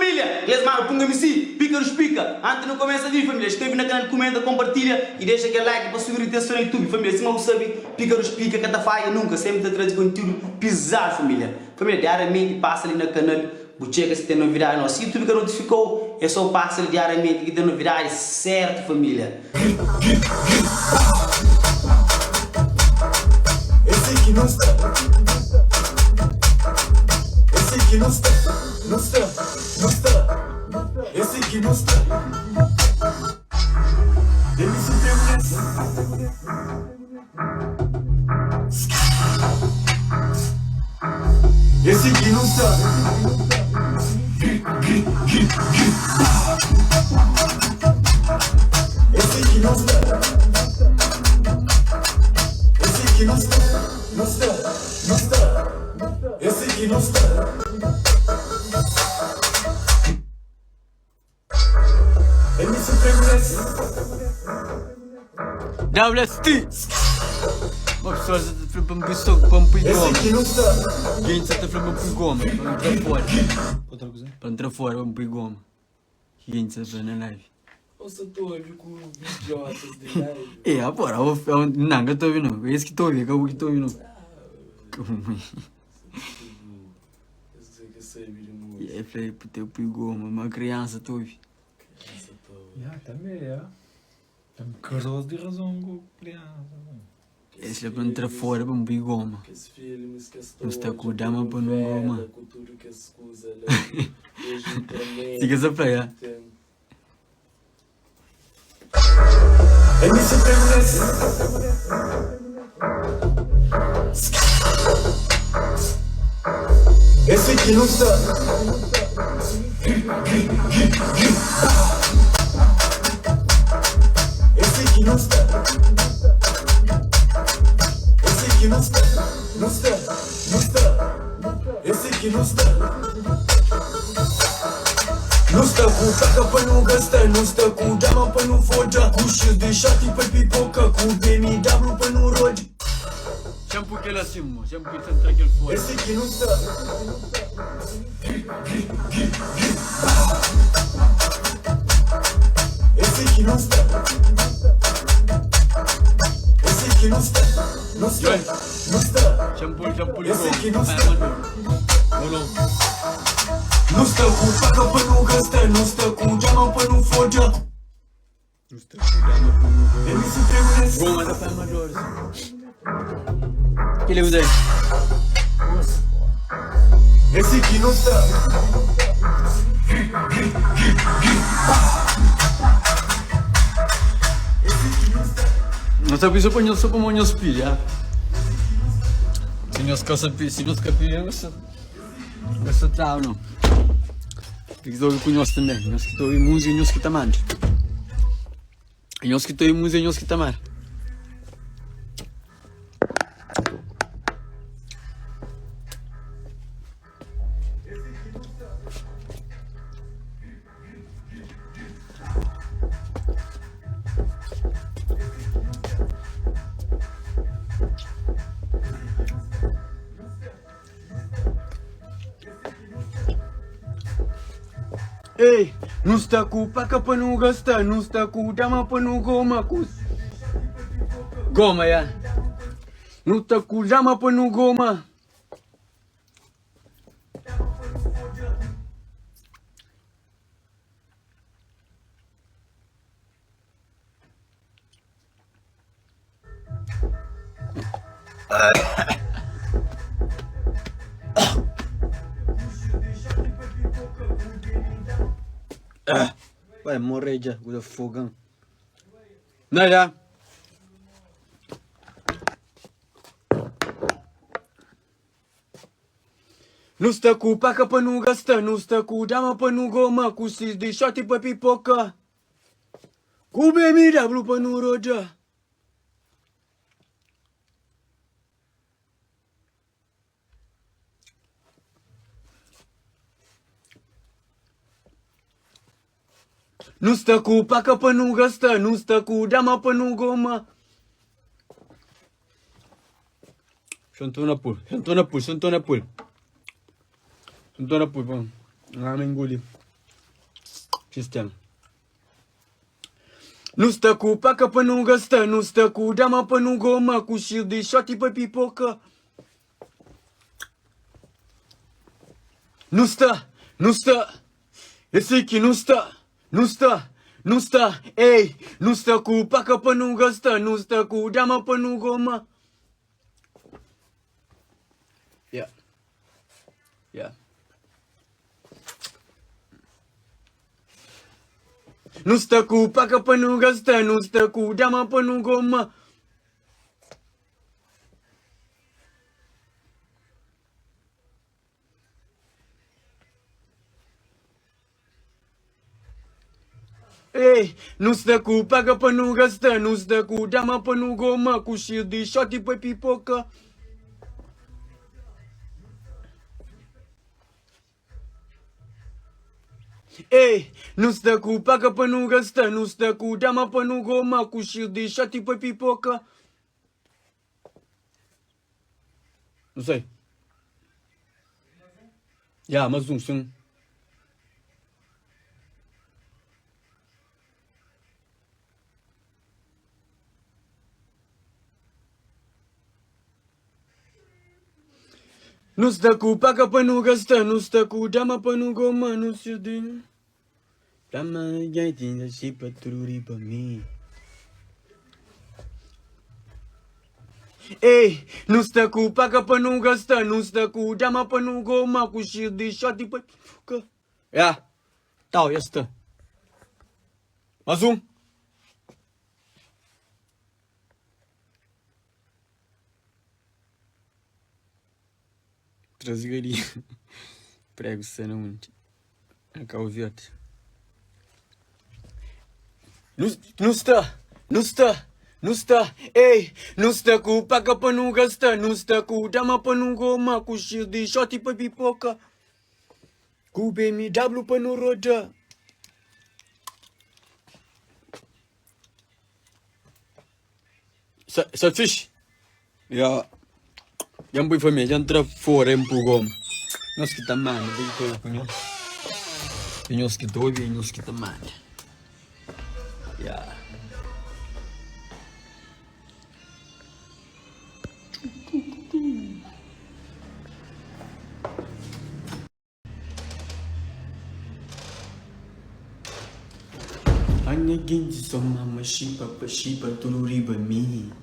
família! Beleza, mano? Punga-me sim, pica-nos pica. Antes não começa a vir, família. Inscreve no canal, comenta, compartilha e deixa aquele like para subir a atenção no YouTube. Família, se não sabe, pica-nos pica, catafaia nunca. Sempre te traz conteúdo pisado, família. Família, diariamente passa ali no canal. Bucheca se tem novidade. Nosso YouTube que notificou, é só passa ali diariamente que tem novidade, certo, família? Esse aqui não está. Esse aqui não está. Não está. Não está. Esse aqui não está. Ele se permanece. Esse aqui não está. Esse aqui não está. Esse aqui não está. Não está. Não está. Esse aqui não está. Ele se permanece. WST! Uma pessoa já te falou para me pisar para me pegar. Esse aqui não está. Quem já te falou para me pegar, para entrar fora. Outra coisa? Para entrar fora, para me pegar. Quem já te falou na live? Nossa, estou a ver com idiotas de live. É, agora, não, eu estou ouvindo. É esse que estou ouvindo, acabou que estou ouvindo. E aí, falei, puta, eu pegou, uma criança, estou ouvindo. Também é. Tem caroço de razão com criança. Esse é para entrar fora, para me pegar, mano. Não está com o dama para não goma. Siga essa praia. Ele se permanece. Esse aqui não está. Esse aqui não está. Esse aqui não está. Não está. Não está. Esse aqui não está. Não está com taca para não gastar. Não está com dama para não foda. Com X de chate para pipoca. Com BMW para não rode. Shampoo que ele acima, shampoo que entra aquele fora. Esse aqui não está. Esse aqui não está. Esse aqui não está. Não está. Não está. Shampoo Esse aqui não está. Rolou. Não está com taca para não gastar. Não está com dama para não foda. Não está com dama para não foda. Ele se permanece. Goma da Palma de Ouro. Que ele usa aí? Esse aqui não está. Não sabe isso para só para monhos pilha. Se nós capilha, você tá não. Tem que dar com nós também. Nós que estou em música e nós que tamar. Nós que estou em música e nós que tamar. Ei, não está com paca para não gastar, não está com dama para não goma. Goma, já. Não está com dama para não goma. Vai morrer já, com o fogão. Não, já. Não está com paca para não gastar, não está com dama para não goma, com cis de shot para pipoca. Com BMW para não rojar. Não está com paca para não gastar, não está com dama para não goma. Santona pul, Santona pul, Santona pul. Santona pul, bom. Não me engoli. Sistem. Nu stă cu pacă până nu găstă, nu stă cu dama până nu gomă, cu shield de shotty pe pipocă. Nu stă, nu stă, Esichi, nu stă, nu stă, nu stă, ei, nu stă cu pacă până nu găstă, nu stă cu dama până nu gomă. Yeah. Yeah. Nu stă cu pacă până nu găstă, nu stă cu dama până nu gomă. Ei, nu stă cu pacă până nu găstă, nu stă cu dama până nu gomă, cu shield de shotty pe pipocă. Ei, nu stă cu pacă până nu găstă, nu stă cu dama până nu gomă, cu shield de shotty pe pipocă. Nu stai. Ia, mă zoom, sunt. Nu stă cu pacă până nu găstă, nu stă cu dama până nu gomă, nu știu din... Dama ia din și pături pe mine. Ei, nu stă cu pacă până nu găstă, nu stă cu dama până nu gomă, cu shield de shotty pe pipocă. Ia, tau, ia stă. Mă zoom. Trăzgării. Prego să nu munci. Ca o viață. Nu stă! Nu stă! Nu stă! Ei! Nu stă cu pacă până nu găstă, nu stă cu dama până nu gomă, cu shield de shotty pe pipocă. Cu BMW până nu rodă. Să fiși! Ia-mi pui femeie, ia-mi tră fore în pugom. Nu schita mane, vei tu cu mine. Eu schita oi, eu schita mane. Ia. Anya genji so mama shipa tuluriba mi.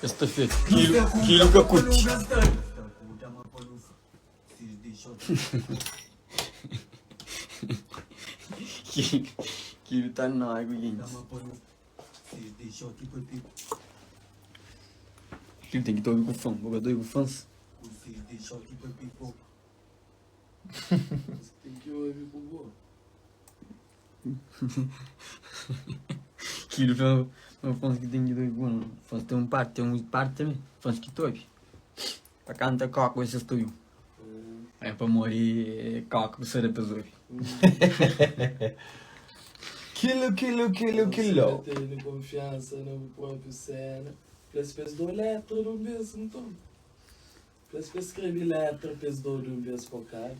Esta fez quilo que curte. Quilo tá na água, gente. Quilo tem que ter com fã, jogador com fãs. Tem que ouvir com gol. Quilo não fãs que tem que ter com fãs tem parte também. Fãs que tobe. Pra cantar coco esse estúdio. É pra morrer coco você da pessoa. Quilo. Tendo confiança no próprio cena. Plus fez do letra do mesmo então. Plus fez escrever letra, fez do mesmo focado.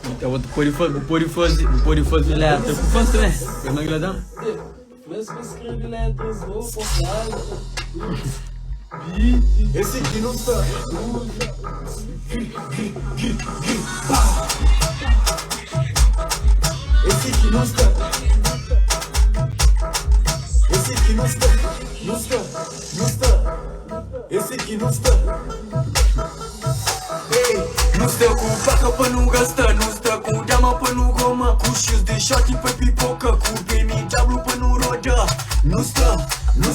Então pode fazer letra com fãs também. Eu não agradam. Plus fez escrever letras do focado. Esse aqui não está. Esse aqui não está. Esse aqui não está. Não está. Esse aqui não está. Ei, nu stă cu pacă până nu găstă, nu stă cu dama până nu gomă, cu shield de shotty pe pipocă, cu BMW până nu rodă. Nu stă.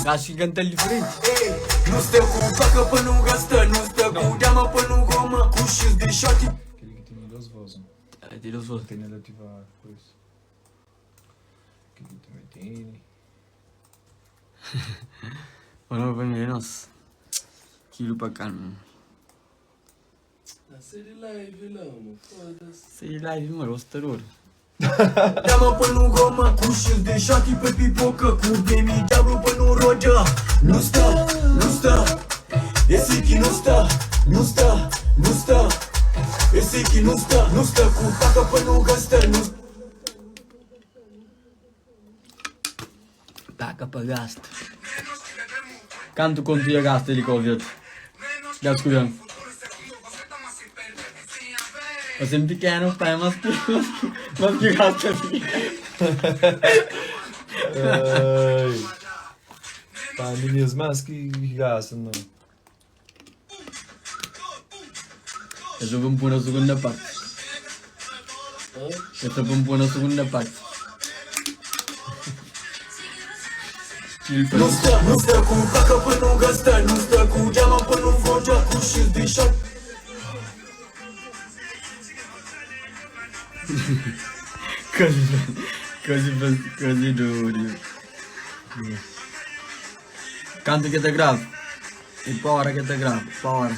Acho que canta diferente. Ei, nu stă cu pacă până nu găstă, nu stă cu dama până nu gomă, cu shield de shotty. Aquele que tem duas vozes. Tem duas vozes. Tem relativa coisa. Aquele também tem. Olha pra mim, nossa. Quilo pra caramba. Na série live lá, mano. Foda-se. Sei live, mano, ostaror. Dama până nu gomă, cu shield de shotty pe pipocă, cu BMW până nu rodă. Nu stă. Esse que não está, não está, não está. Esse que não está, não está com faca pra não gastar, não. Taca pra gasta. Canto quanto ia gasta ele com o vieto. Já escolheu. Eu sempre pequeno, pai, mas que gasta aqui. Ai. Pá, meninas, mas que gastam, não. Eu só vou pôr na segunda parte. Eu só vou pôr na segunda parte. Não está com faca pra não gastar, não está com diamante pra não forjar, com X de shot. Così duro. Canto che te grave. E paura che te grave. Paura.